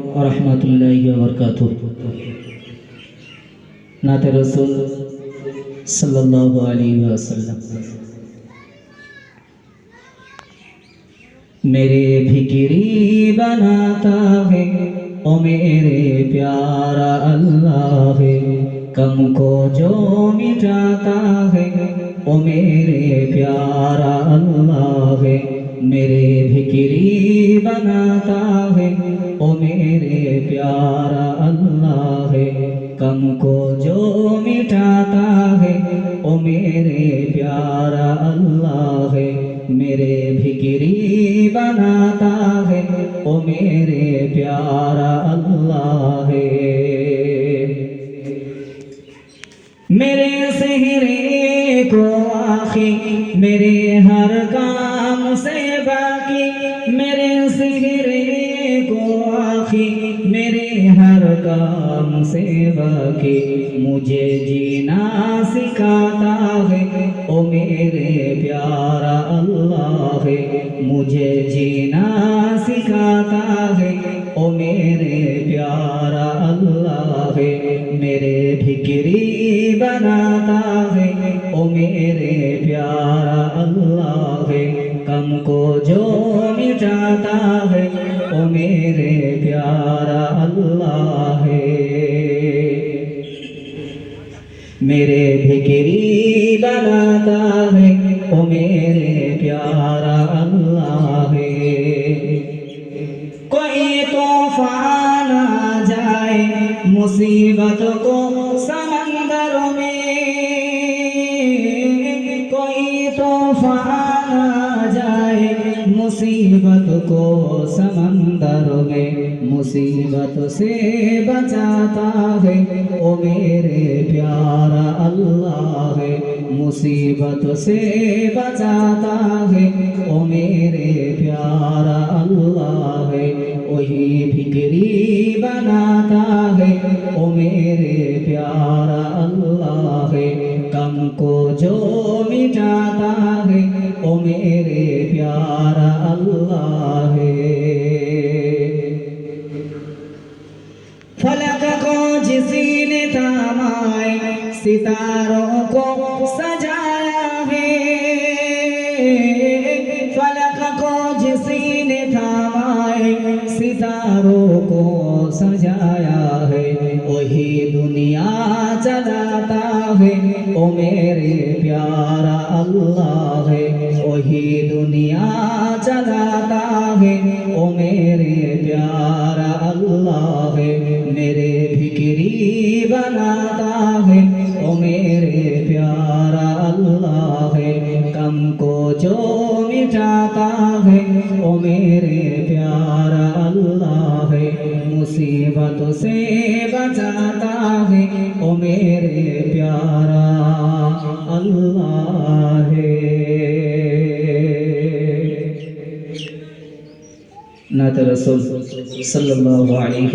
व रहमतुल्लाहि व बरकातुहू। नात रसूल सल्लल्लाहु अलैहि वसल्लम। मेरे फिक्री बनाता है ओ मेरे प्यारा अल्लाह है, गम को जो मिटाता है ओ मेरे प्यारा अल्लाह है। मेरे फिक्री बनाता है ओ मेरे प्यारा अल्लाह है, गम को जो मिटाता है ओ मेरे प्यारा अल्लाह है। मेरे फिक्री बनाता है ओ मेरे प्यारा अल्लाह है। मेरे सेहरे को आखी मेरे हर काम से बाकी, मेरे सेहरे को आखी मेरे हर काम से बाकी, मुझे जीना सिखाता है ओ मेरे प्यारा अल्लाह है। मुझे जीना सिखाता है ओ मेरे प्यारा अल्लाह है। मेरे फिक्री बनाता है ओ मेरे प्यारा अल्लाह है, गम को जो मिटाता है ओ मेरे प्यारा अल्लाह है। मेरे फिक्री बनाता है ओ मेरे प्यारा अल्लाह है। कोई तूफान आ जाए मुसीबत को समंदर में, कोई तूफान आ जाए मुसीबत को समंदर में, मुसीबत से बचाता है ओ मेरे प्यारा अल्लाह है। मुसीबत से बचाता है ओ मेरे प्यारा अल्लाह है। वही फिक्री बनाता है ओ मेरे प्यारा अल्लाह है, गम को जो मिटाता है ओ मेरे प्यारा अल्लाह है। फलक को जिसी ने थामा है सितारों को सजाया है, फलक को जिसी ने थामा है सितारों को सजाया है। वही दुनिया चलाता है ओ मेरे प्यारा अल्लाह है। वही दुनिया चलाता है ओ मेरे प्यारा अल्लाह है। मेरे फिक्री बनाता है ओ मेरे प्यारा अल्लाह है, गम को जो मिटाता है ओ मेरे प्यारा अल्लाह है। मुसीबत से बचाता है ओ मेरे प्यारा अल्लाह है। नात रसूल सल्लल्लाहु अलैहि